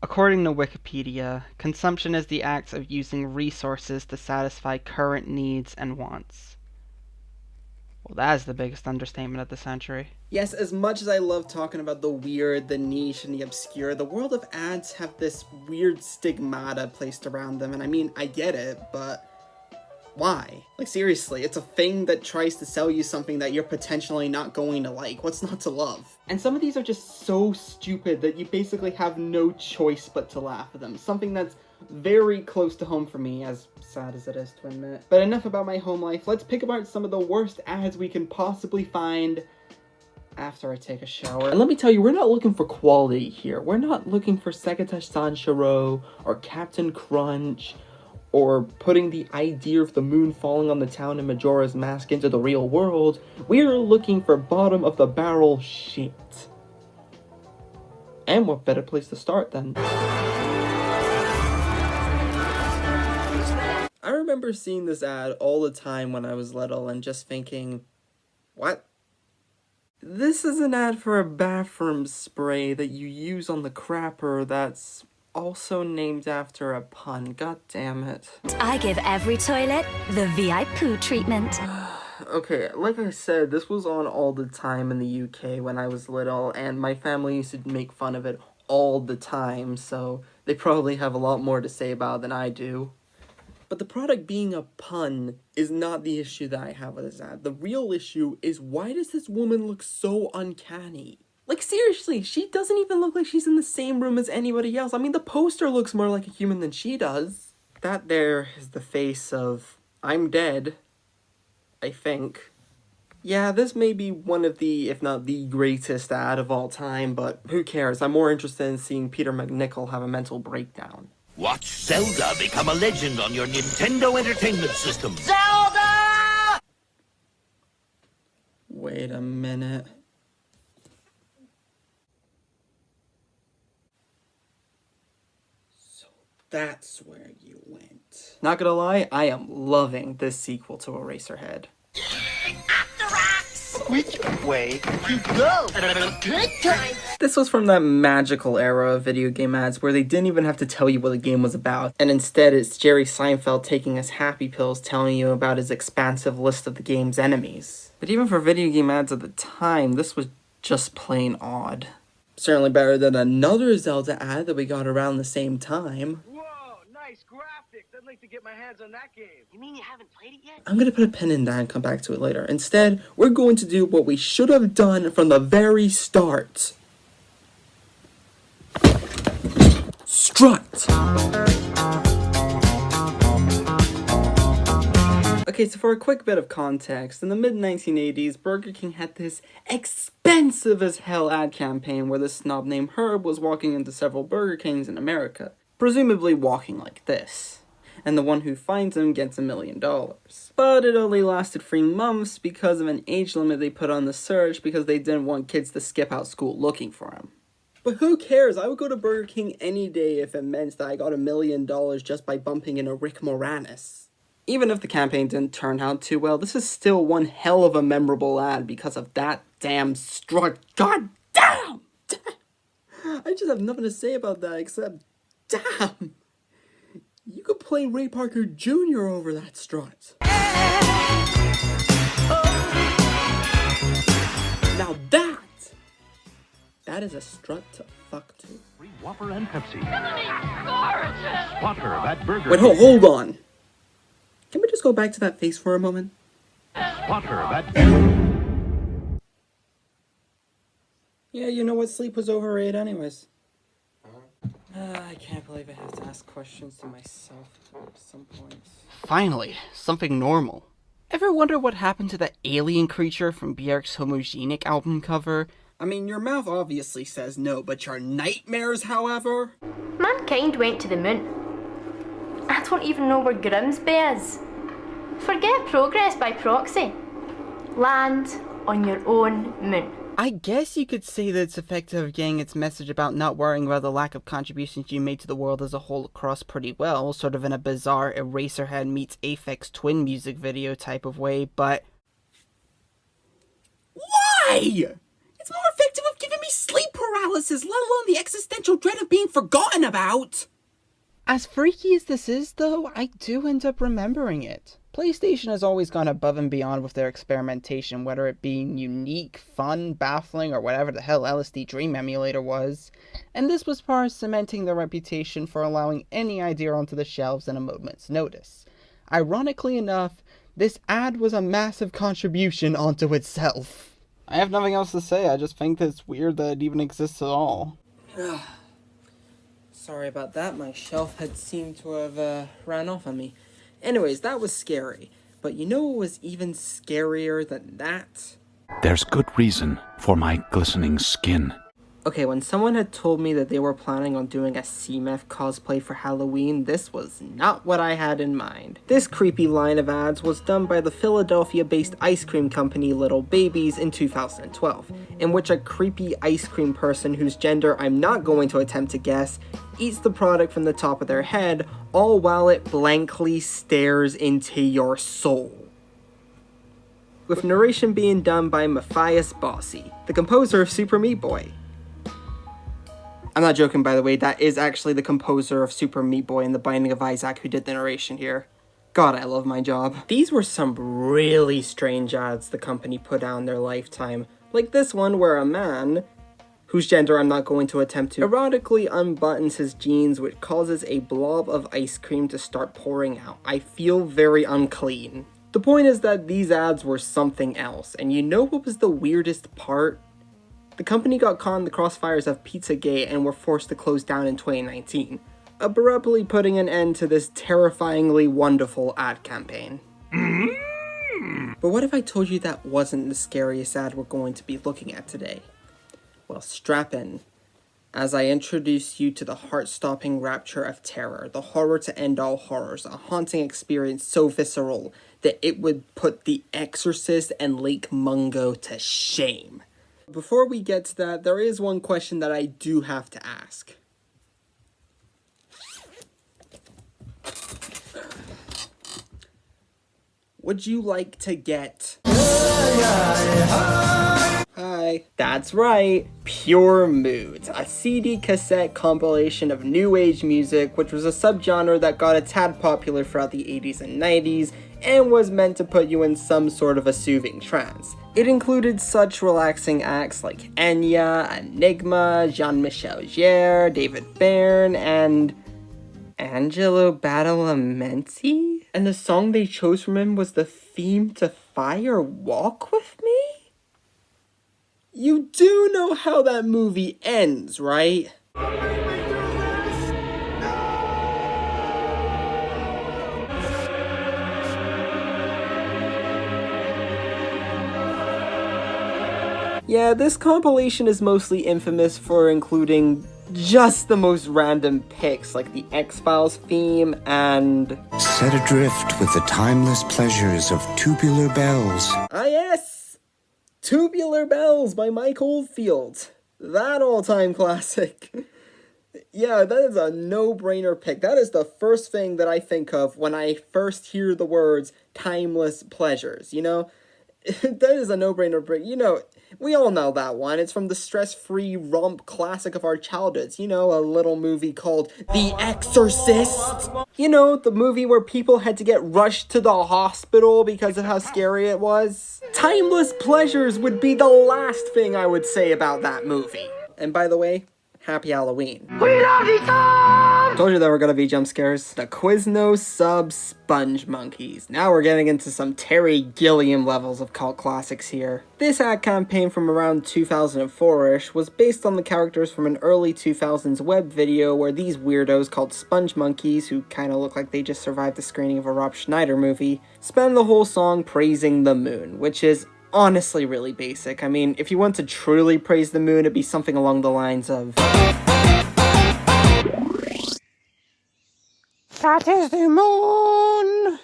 According to Wikipedia, consumption is the act of using resources to satisfy current needs and wants. Well, that is the biggest understatement of the century. Yes, as much as I love talking about the weird, the niche, and the obscure, the world of ads have this weird stigmata placed around them, and I mean, I get it, but why? Like, seriously, it's a thing that tries to sell you something that you're potentially not going to like. What's not to love? And some of these are just so stupid that you basically have no choice but to laugh at them. Something that's very close to home for me, as sad as it is to admit. But enough about my home life. Let's pick apart some of the worst ads we can possibly find after I take a shower. And let me tell you, we're not looking for quality here. We're not looking for Sekatash Sanshiro or Captain Crunch, or putting the idea of the moon falling on the town in Majora's Mask into the real world. We're looking for bottom-of-the-barrel shit. And what better place to start than... I remember seeing this ad all the time when I was little and just thinking, what? This is an ad for a bathroom spray that you use on the crapper that's also named after a pun. God damn it. I give every toilet the VIP treatment. Okay, like I said, this was on all the time in the UK when I was little, and my family used to make fun of it all the time, so they probably have a lot more to say about it than I do. But the product being a pun is not the issue that I have with this ad. The real issue is, why does this woman look so uncanny? Like, seriously, she doesn't even look like she's in the same room as anybody else. I mean, the poster looks more like a human than she does. That there is the face of I'm dead, I think. Yeah, this may be one of the, if not the greatest ad of all time, but who cares? I'm more interested in seeing Peter McNichol have a mental breakdown. Watch Zelda become a legend on your Nintendo Entertainment System. Zelda! Wait a minute. So that's where you went. Not gonna lie, I am loving this sequel to Eraserhead. Which way you go? Good time. This was from that magical era of video game ads where they didn't even have to tell you what the game was about, and instead it's Jerry Seinfeld taking his happy pills telling you about his expansive list of the game's enemies. But even for video game ads at the time, this was just plain odd. Certainly better than another Zelda ad that we got around the same time. Whoa, nice graphics. I'd like to get my hands on that game. You mean you haven't played it yet? I'm gonna put a pin in that and come back to it later. Instead, we're going to do what we should have done from the very start. Strut! Okay, so for a quick bit of context, in the mid-1980s, Burger King had this expensive as hell ad campaign where this snob named Herb was walking into several Burger Kings in America, presumably walking like this, and the one who finds him gets $1 million. But it only lasted 3 months because of an age limit they put on the search because they didn't want kids to skip out school looking for him. But who cares? I would go to Burger King any day if it meant that I got $1 million just by bumping in a Rick Moranis. Even if the campaign didn't turn out too well, this is still one hell of a memorable ad because of that damn strut. God damn! I just have nothing to say about that except, damn! You could play Ray Parker Jr. over that strut. Now that is a strut to fuck to. Free Whopper and Pepsi. Spot her at Burger Wait, King. hold on. Can we just go back to that face for a moment? Spot her at... Yeah, you know what? Sleep was overrated anyways. I can't believe I have to ask questions to myself at some points. Finally, something normal. Ever wonder what happened to that alien creature from Björk's Homogenic album cover? I mean, your mouth obviously says no, but your nightmares, however? Mankind went to the moon. I don't even know where Grimsby is. Forget progress by proxy. Land on your own moon. I guess you could say that it's effective getting its message about not worrying about the lack of contributions you made to the world as a whole across pretty well, sort of in a bizarre Eraserhead meets Aphex Twin music video type of way, but... Why? It's more effective of giving me me sleep paralysis, let alone the existential dread of being forgotten about. As freaky as this is, though, I do end up remembering it. PlayStation has always gone above and beyond with their experimentation, whether it being unique, fun, baffling, or whatever the hell LSD Dream Emulator was. And this was part of cementing their reputation for allowing any idea onto the shelves in a moment's notice. Ironically enough, this ad was a massive contribution onto itself. I have nothing else to say, I just think that it's weird that it even exists at all. Sorry about that, my shelf had seemed to have ran off on me. Anyways, that was scary. But you know what was even scarier than that? There's good reason for my glistening skin. Okay, when someone had told me that they were planning on doing a CMF cosplay for Halloween, this was not what I had in mind. This creepy line of ads was done by the Philadelphia-based ice cream company Little Babies in 2012, in which a creepy ice cream person whose gender I'm not going to attempt to guess eats the product from the top of their head, all while it blankly stares into your soul. With narration being done by Matthias Bossi, the composer of Super Meat Boy. I'm not joking, by the way, that is actually the composer of Super Meat Boy and The Binding of Isaac who did the narration here. God, I love my job. These were some really strange ads the company put out in their lifetime, like this one where a man, whose gender I'm not going to attempt to, erotically unbuttons his jeans, which causes a blob of ice cream to start pouring out. I feel very unclean. The point is that these ads were something else, and you know what was the weirdest part? The company got caught in the crossfires of Pizzagate and were forced to close down in 2019, abruptly putting an end to this terrifyingly wonderful ad campaign. But what if I told you that wasn't the scariest ad we're going to be looking at today? Well, strap in, as I introduce you to the heart-stopping rapture of terror, the horror to end all horrors, a haunting experience so visceral that it would put The Exorcist and Lake Mungo to shame. Before we get to that, there is one question that I do have to ask. Would you like to get... Hi. That's right, Pure Moods, a CD cassette compilation of new age music, which was a subgenre that got a tad popular throughout the 80s and 90s, and was meant to put you in some sort of a soothing trance. It included such relaxing acts like Enya, Enigma, Jean-Michel Jarre, David Byrne, and Angelo Badalamenti? And the song they chose from him was the theme to Fire Walk With Me? You do know how that movie ends, right? Yeah, this compilation is mostly infamous for including just the most random picks, like the X-Files theme and... Set adrift with the timeless pleasures of Tubular Bells. Ah yes! Tubular Bells by Mike Oldfield. That all-time classic. Yeah, that is a no-brainer pick. That is the first thing that I think of when I first hear the words timeless pleasures, you know? That is a no-brainer pick. You know, we all know that one. It's from the stress-free romp classic of our childhoods. You know, a little movie called The Exorcist. You know, the movie where people had to get rushed to the hospital because of how scary it was. Timeless pleasures would be the last thing I would say about that movie. And by the way, happy Halloween. We love you, Tom! Told you there were gonna be jump scares. The Quiznos sub Sponge Monkeys. Now we're getting into some Terry Gilliam levels of cult classics here. This ad campaign from around 2004-ish was based on the characters from an early 2000s web video where these weirdos called Sponge Monkeys, who kinda look like they just survived the screening of a Rob Schneider movie, spend the whole song praising the moon, which is honestly really basic. I mean, if you want to truly praise the moon, it'd be something along the lines of... That is the moon!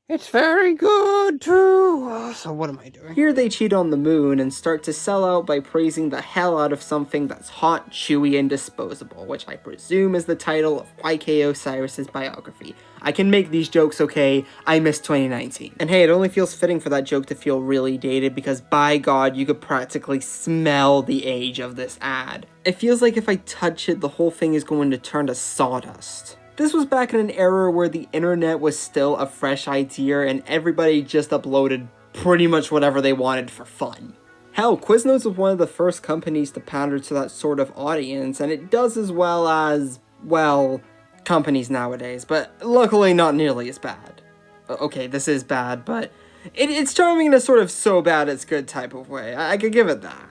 It's very good too. So what am I doing? Here they cheat on the moon and start to sell out by praising the hell out of something that's hot, chewy, and disposable, which I presume is the title of YK Osiris's biography. I can make these jokes, okay? I miss 2019. And hey, it only feels fitting for that joke to feel really dated because by God, you could practically smell the age of this ad. It feels like if I touch it, the whole thing is going to turn to sawdust. This was back in an era where the internet was still a fresh idea and everybody just uploaded pretty much whatever they wanted for fun. Hell, Quiznos was one of the first companies to pander to that sort of audience, and it does as well as, well, companies nowadays, but luckily not nearly as bad. Okay, this is bad, but it's charming in a sort of so bad it's good type of way. I could give it that.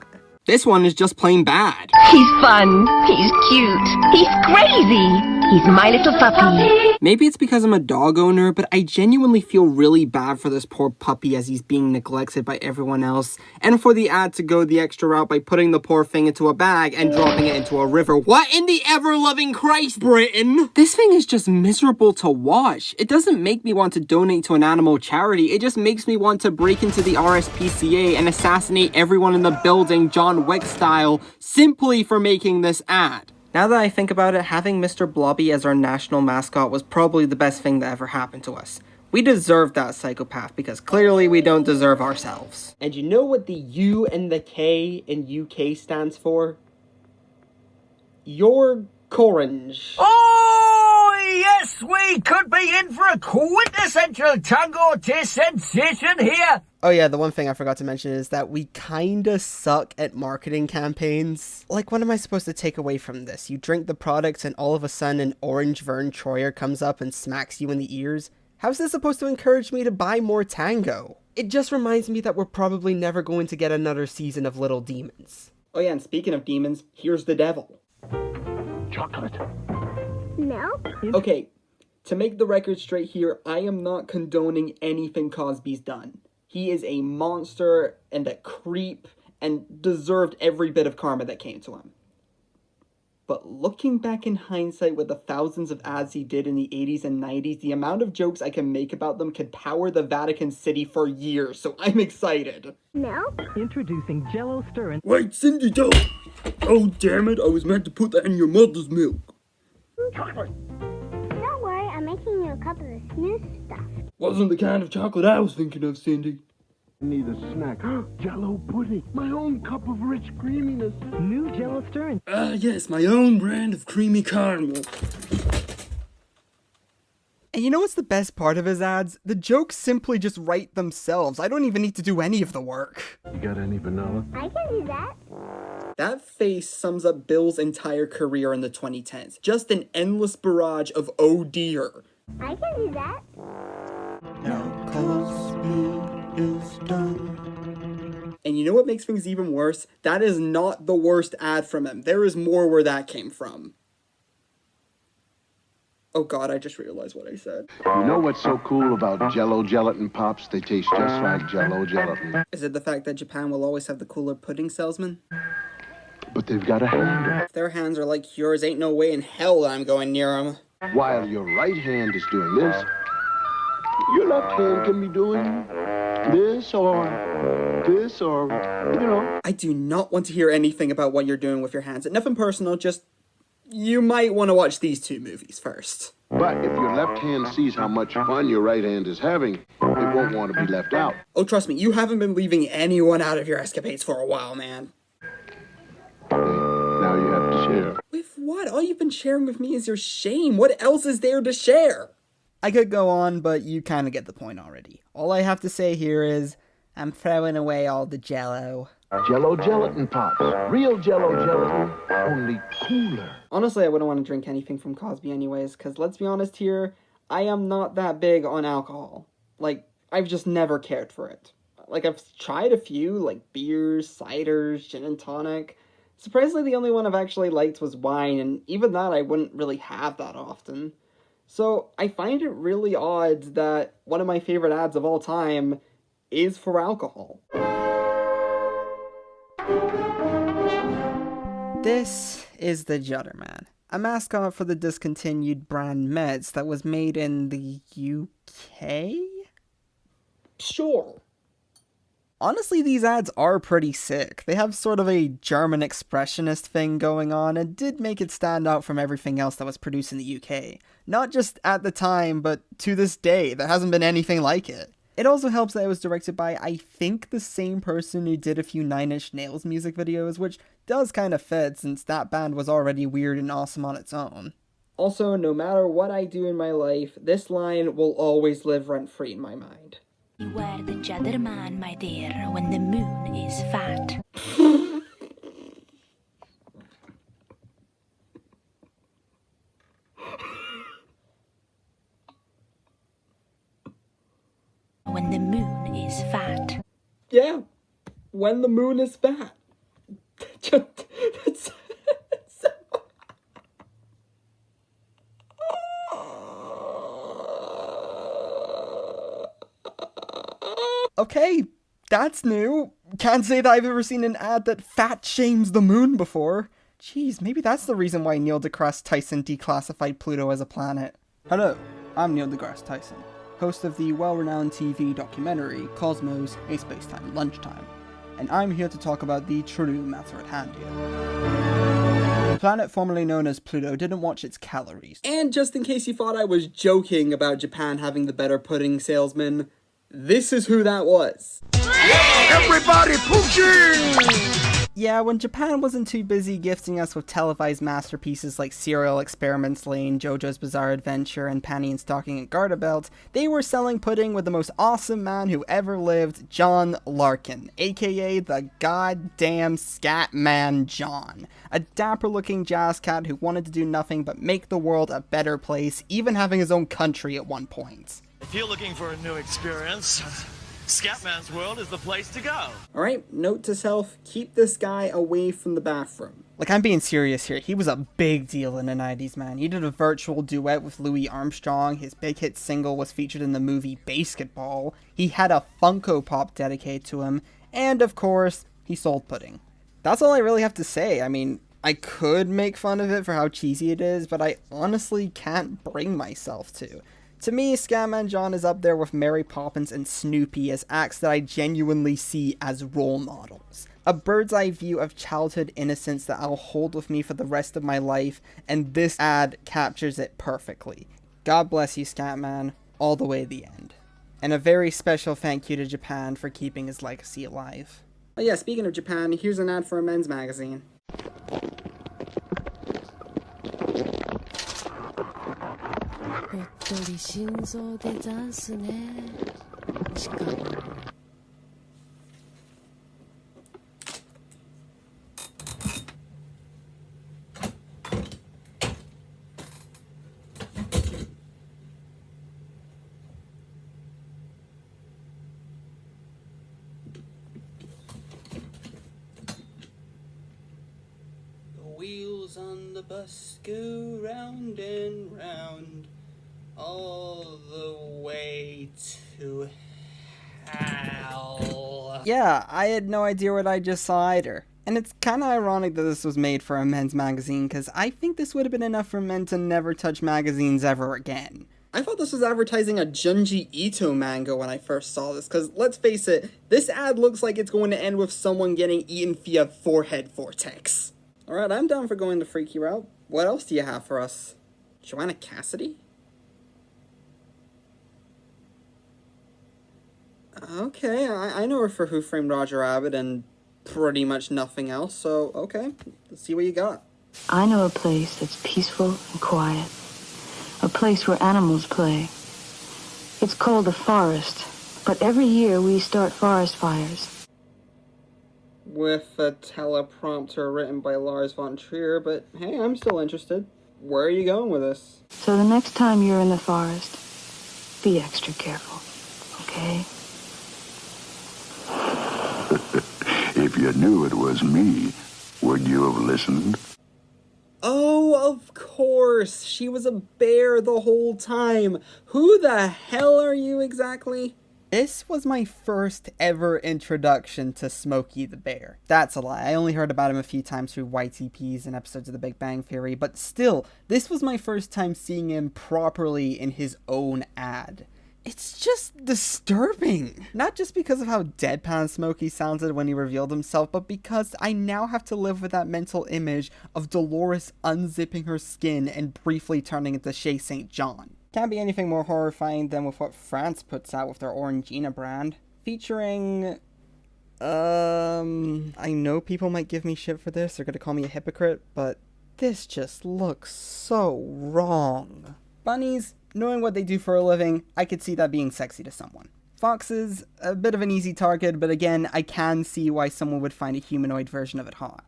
This one is just plain bad. He's fun. He's cute. He's crazy. He's my little puppy. Maybe it's because I'm a dog owner, but I genuinely feel really bad for this poor puppy as he's being neglected by everyone else, and for the ad to go the extra route by putting the poor thing into a bag and dropping it into a river. What in the ever-loving Christ, Britain? This thing is just miserable to watch. It doesn't make me want to donate to an animal charity, it just makes me want to break into the RSPCA and assassinate everyone in the building John Wick style simply for making this ad. Now that I think about it, having Mr. Blobby as our national mascot was probably the best thing that ever happened to us. We deserve that psychopath because clearly we don't deserve ourselves. And you know what the U and the K in UK stands for? You're Corange. Oh, yes, we could be in for a quintessential tango taste sensation here. Oh yeah, the one thing I forgot to mention is that we kinda suck at marketing campaigns. Like, what am I supposed to take away from this? You drink the products and all of a sudden an orange Vern Troyer comes up and smacks you in the ears? How's this supposed to encourage me to buy more tango? It just reminds me that we're probably never going to get another season of Little Demons. Oh yeah, and speaking of demons, here's the devil. Chocolate. Milk? Okay, to make the record straight here, I am not condoning anything Cosby's done. He is a monster and a creep and deserved every bit of karma that came to him. But looking back in hindsight with the thousands of ads he did in the 80s and 90s, the amount of jokes I can make about them could power the Vatican City for years, so I'm excited. Milk? Introducing Jello Stirrin'. Wait, Cindy, don't! Oh, damn it, I was meant to put that in your mother's milk. Chocolate. Don't worry, I'm making you a cup of this new stuff. Wasn't the kind of chocolate I was thinking of, Cindy. Need a snack. Jello pudding. My own cup of rich creaminess. New Jello Stirrin'. Ah, yes, my own brand of creamy caramel. And you know what's the best part of his ads? The jokes simply just write themselves. I don't even need to do any of the work. You got any vanilla? I can do that. That face sums up Bill's entire career in the 2010s. Just an endless barrage of oh dear. I can do that. Now Cosby is done. And you know what makes things even worse? That is not the worst ad from him. There is more where that came from. Oh god, I just realized what I said. You know what's so cool about Jello gelatin pops? They taste just like Jello gelatin. Is it the fact that Japan will always have the cooler pudding salesman? But they've got a handle. If their hands are like yours, ain't no way in hell that I'm going near them. While your right hand is doing this, your left hand can be doing this or, you know. I do not want to hear anything about what you're doing with your hands. Nothing personal, just you might want to watch these two movies first. But if your left hand sees how much fun your right hand is having, it won't want to be left out. Oh, trust me, you haven't been leaving anyone out of your escapades for a while, man. Now you have to share. With what? All you've been sharing with me is your shame. What else is there to share? I could go on, but you kind of get the point already. All I have to say here is, I'm throwing away all the Jello. Jello gelatin pops. Real Jello gelatin, only cooler. Honestly, I wouldn't want to drink anything from Cosby anyways, because let's be honest here, I am not that big on alcohol. Like, I've just never cared for it. Like, I've tried a few, like beers, ciders, gin and tonic. Surprisingly, the only one I've actually liked was wine, and even that I wouldn't really have that often. So, I find it really odd that one of my favorite ads of all time is for alcohol. This is the Judderman, a mascot for the discontinued brand Meds that was made in the UK? sure. Honestly, these ads are pretty sick. They have sort of a German expressionist thing going on and did make it stand out from everything else that was produced in the UK. Not just at the time, but to this day, there hasn't been anything like it. It also helps that it was directed by, I think, the same person who did a few Nine Inch Nails music videos, which does kind of fit since that band was already weird and awesome on its own. Also, no matter what I do in my life, this line will always live rent-free in my mind. You are the judder man, my dear, when the moon is fat. When the moon is fat. Yeah, when the moon is fat. That's so... Okay, that's new. Can't say that I've ever seen an ad that fat shames the moon before. Jeez, maybe that's the reason why Neil deGrasse Tyson declassified Pluto as a planet. Hello, I'm Neil deGrasse Tyson, host of the well-renowned TV documentary Cosmos, A Spacetime Lunchtime, and I'm here to talk about the true matter at hand here. The planet formerly known as Pluto didn't watch its calories. And just in case you thought I was joking about Japan having the better pudding salesman, this is who that was. Everybody pushing! Yeah, when Japan wasn't too busy gifting us with televised masterpieces like Serial Experiments Lane, JoJo's Bizarre Adventure, and Panty and Stocking and Garter Belt, they were selling pudding with the most awesome man who ever lived, John Larkin, aka the goddamn scat man John. A dapper-looking jazz cat who wanted to do nothing but make the world a better place, even having his own country at one point. If you're looking for a new experience, Scatman's World is the place to go. Alright, note to self, keep this guy away from the bathroom. Like, I'm being serious here. He was a big deal in the 90s, man. He did a virtual duet with Louis Armstrong. His big hit single was featured in the movie Basketball. He had a Funko Pop dedicated to him. And, of course, he sold pudding. That's all I really have to say. I mean, I could make fun of it for how cheesy it is, but I honestly can't bring myself to. To me, Scatman John is up there with Mary Poppins and Snoopy as acts that I genuinely see as role models. A bird's eye view of childhood innocence that I'll hold with me for the rest of my life, and this ad captures it perfectly. God bless you, Scatman, all the way to the end. And a very special thank you to Japan for keeping his legacy alive. Oh yeah, speaking of Japan, here's an ad for a men's magazine. Wheels on the bus go round and round, all the way to hell. Yeah, I had no idea what I just saw either. And it's kinda ironic that this was made for a men's magazine, because I think this would have been enough for men to never touch magazines ever again. I thought this was advertising a Junji Ito manga when I first saw this, because let's face it, this ad looks like it's going to end with someone getting eaten via forehead vortex. Alright, I'm down for going the freaky route. What else do you have for us? Joanna Cassidy? Okay, I know her for Who Framed Roger Rabbit and pretty much nothing else, so okay, let's see what you got. I know a place that's peaceful and quiet. A place where animals play. It's called a forest, but every year we start forest fires. With a teleprompter written by Lars von Trier, but hey, I'm still interested. Where are you going with this? So the next time you're in the forest, be extra careful, okay? If you knew it was me, would you have listened? Oh, of course! She was a bear the whole time! Who the hell are you exactly? This was my first ever introduction to Smokey the Bear. That's a lie. I only heard about him a few times through YTPs and episodes of The Big Bang Theory, but still, this was my first time seeing him properly in his own ad. It's just disturbing. Not just because of how deadpan Smokey sounded when he revealed himself, but because I now have to live with that mental image of Dolores unzipping her skin and briefly turning into Shay St. John. Can't be anything more horrifying than with what France puts out with their Orangina brand, featuring... I know people might give me shit for this, they're gonna call me a hypocrite, but this just looks so wrong. Bunnies, knowing what they do for a living, I could see that being sexy to someone. Foxes, a bit of an easy target, but again, I can see why someone would find a humanoid version of it hot.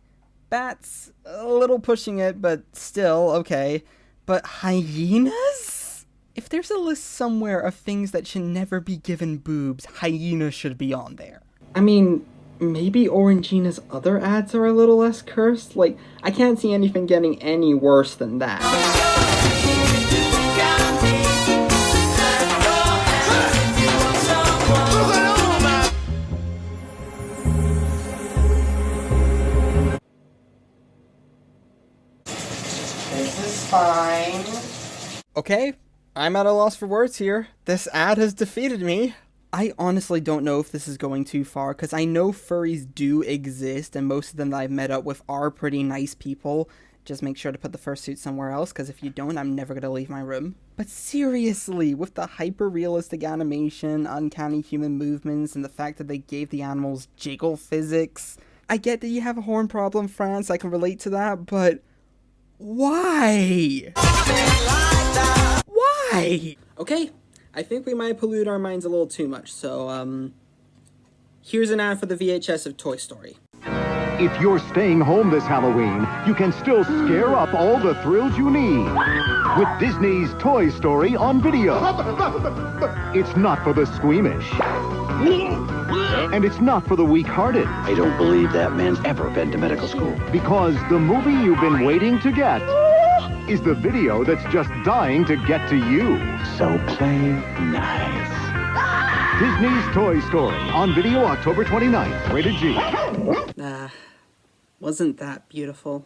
Bats, a little pushing it, but still, okay. But hyenas? If there's a list somewhere of things that should never be given boobs, hyenas should be on there. I mean, maybe Orangina's other ads are a little less cursed? Like, I can't see anything getting any worse than that. This is fine. Okay, I'm at a loss for words here. This ad has defeated me. I honestly don't know if this is going too far, because I know furries do exist, and most of them that I've met up with are pretty nice people. Just make sure to put the fursuit somewhere else, because if you don't, I'm never going to leave my room. But seriously, with the hyper-realistic animation, uncanny human movements, and the fact that they gave the animals jiggle physics, I get that you have a horn problem, France, I can relate to that, but... why? Why? Okay, I think we might pollute our minds a little too much, so, here's an ad for the VHS of Toy Story. If you're staying home this Halloween, you can still scare up all the thrills you need with Disney's Toy Story on video. It's not for the squeamish. And it's not for the weak-hearted. I don't believe that man's ever been to medical school. Because the movie you've been waiting to get is the video that's just dying to get to you. So play nice. Disney's Toy Story on video October 29th. Rated G. Wasn't that beautiful?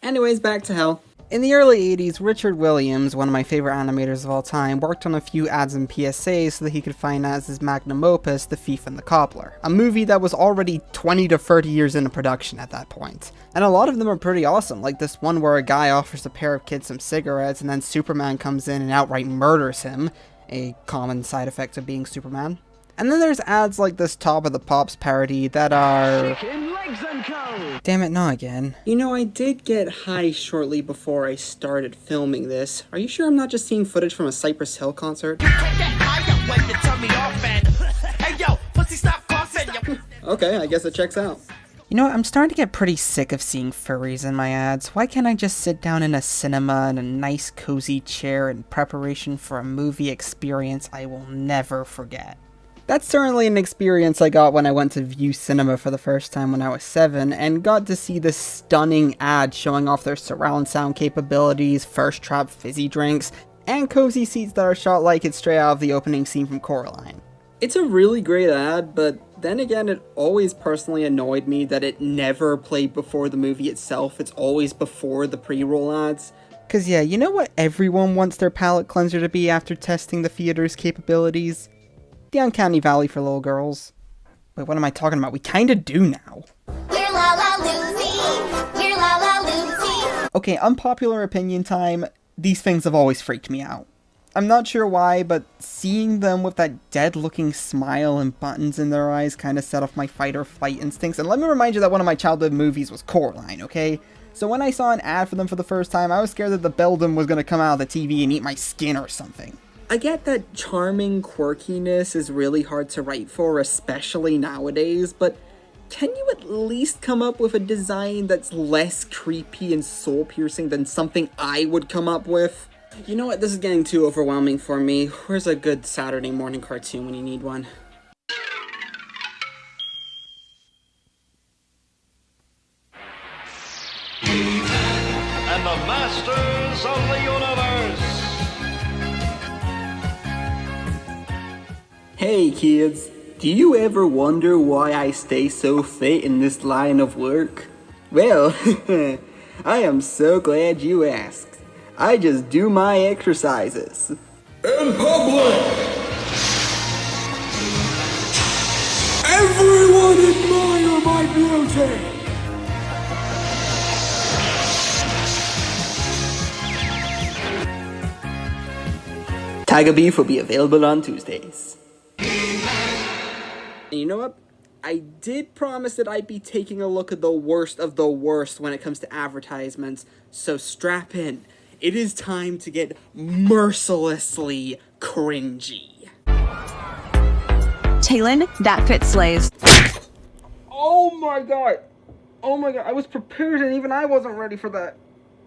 Anyways, back to hell. In the early 80s, Richard Williams, one of my favorite animators of all time, worked on a few ads and PSAs so that he could finance his magnum opus, The Thief and the Cobbler, a movie that was already 20 to 30 years into production at that point. And a lot of them are pretty awesome, like this one where a guy offers a pair of kids some cigarettes and then Superman comes in and outright murders him, a common side effect of being Superman. And then there's ads like this Top of the Pops parody that are... Damn it, not again. You know, I did get high shortly before I started filming this. Are you sure I'm not just seeing footage from a Cypress Hill concert? Okay, I guess it checks out. You know what, I'm starting to get pretty sick of seeing furries in my ads. Why can't I just sit down in a cinema in a nice cozy chair in preparation for a movie experience I will never forget? That's certainly an experience I got when I went to view cinema for the first time when I was 7, and got to see this stunning ad showing off their surround sound capabilities, first trap fizzy drinks, and cozy seats that are shot like it's straight out of the opening scene from Coraline. It's a really great ad, but then again, it always personally annoyed me that it never played before the movie itself. It's always before the pre-roll ads. Cause yeah, you know what everyone wants their palate cleanser to be after testing the theater's capabilities? The Uncanny Valley for little girls. Wait, what am I talking about? We kinda do now. We're La La Lucy. We're La La Lucy. Okay, unpopular opinion time. These things have always freaked me out. I'm not sure why, but seeing them with that dead-looking smile and buttons in their eyes kind of set off my fight-or-flight instincts. And let me remind you that one of my childhood movies was Coraline, okay? So when I saw an ad for them for the first time, I was scared that the Beldam was going to come out of the TV and eat my skin or something. I get that charming quirkiness is really hard to write for, especially nowadays, but can you at least come up with a design that's less creepy and soul-piercing than something I would come up with? You know what, this is getting too overwhelming for me. Where's a good Saturday morning cartoon when you need one? And the masters of the universe. Hey kids, do you ever wonder why I stay so fit in this line of work? Well, I am so glad you asked. I just do my exercises. In public! Everyone admire my beauty! Tiger Beef will be available on Tuesdays. And you know what? I did promise that I'd be taking a look at the worst of the worst when it comes to advertisements, so strap in. It is time to get mercilessly cringy. Taylin, that fit slays. Oh my god! Oh my god, I was prepared and even I wasn't ready for that.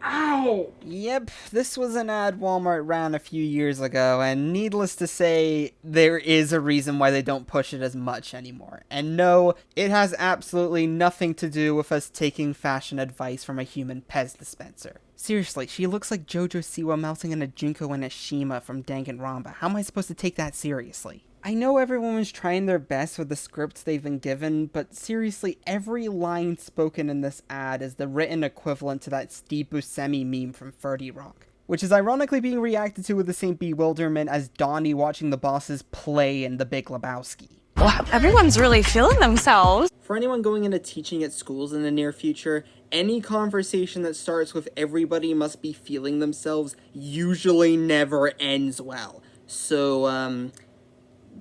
Ow! Yep, this was an ad Walmart ran a few years ago, and needless to say, there is a reason why they don't push it as much anymore. And no, it has absolutely nothing to do with us taking fashion advice from a human Pez dispenser. Seriously, she looks like JoJo Siwa melting in a Junko Enoshima from Danganronpa. How am I supposed to take that seriously? I know everyone was trying their best with the scripts they've been given, but seriously, every line spoken in this ad is the written equivalent to that Steve Buscemi meme from 30 Rock, which is ironically being reacted to with the same bewilderment as Donnie watching the bosses play in The Big Lebowski. Wow, everyone's really feeling themselves. For anyone going into teaching at schools in the near future, any conversation that starts with everybody must be feeling themselves usually never ends well. So,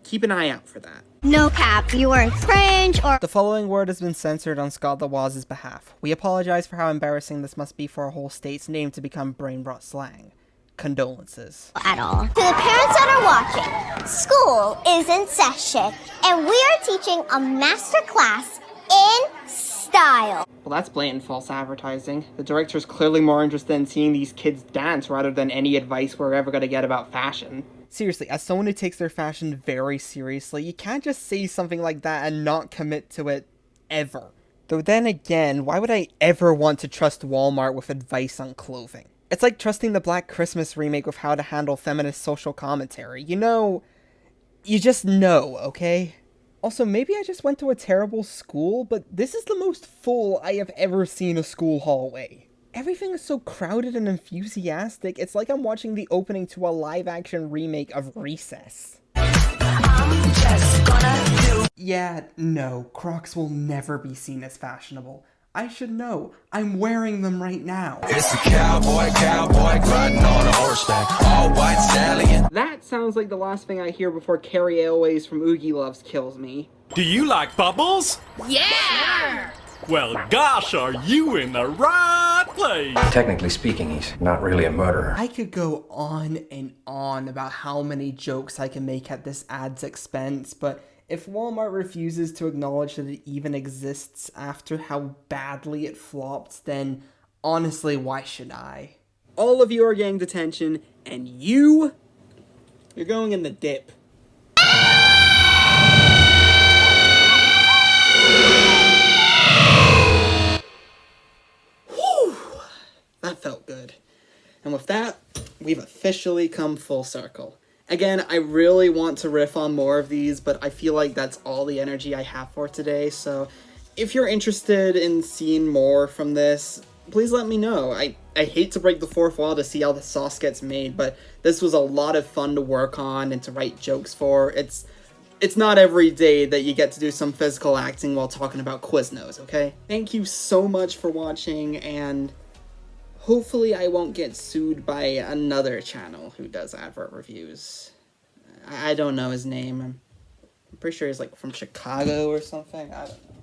keep an eye out for that. No cap, you weren't cringe or— The following word has been censored on Scott the Waz's behalf. We apologize for how embarrassing this must be for a whole state's name to become brain rot slang. Condolences. at all. To the parents that are watching, school is in session, and we are teaching a master class in style. Well, that's blatant false advertising. The director's clearly more interested in seeing these kids dance rather than any advice we're ever going to get about fashion. Seriously, as someone who takes their fashion very seriously, you can't just say something like that and not commit to it ever. Though then again, why would I ever want to trust Walmart with advice on clothing? It's like trusting the Black Christmas remake with how to handle feminist social commentary. You know, you just know, okay? Also, maybe I just went to a terrible school, but this is the most full I have ever seen a school hallway. Everything is so crowded and enthusiastic, it's like I'm watching the opening to a live-action remake of Recess. Yeah, no, Crocs will never be seen as fashionable. I should know. I'm wearing them right now. It's a cowboy riding on a horseback, all white stallion. That sounds like the last thing I hear before Carrie Airways from Oogie Loves kills me. Do you like bubbles? Yeah! Well, gosh, are you in the right place? Technically speaking, he's not really a murderer. I could go on and on about how many jokes I can make at this ad's expense, but if Walmart refuses to acknowledge that it even exists after how badly it flopped, then honestly, why should I? All of you are getting detention, and you're going in the dip. Whew! That felt good. And with that, we've officially come full circle. Again, I really want to riff on more of these, but I feel like that's all the energy I have for today, so if you're interested in seeing more from this, please let me know. I hate to break the fourth wall to see how the sauce gets made, but this was a lot of fun to work on and to write jokes for. It's not every day that you get to do some physical acting while talking about Quiznos, okay? Thank you so much for watching, and hopefully I won't get sued by another channel who does advert reviews. I don't know his name. I'm pretty sure he's like from Chicago or something. I don't know.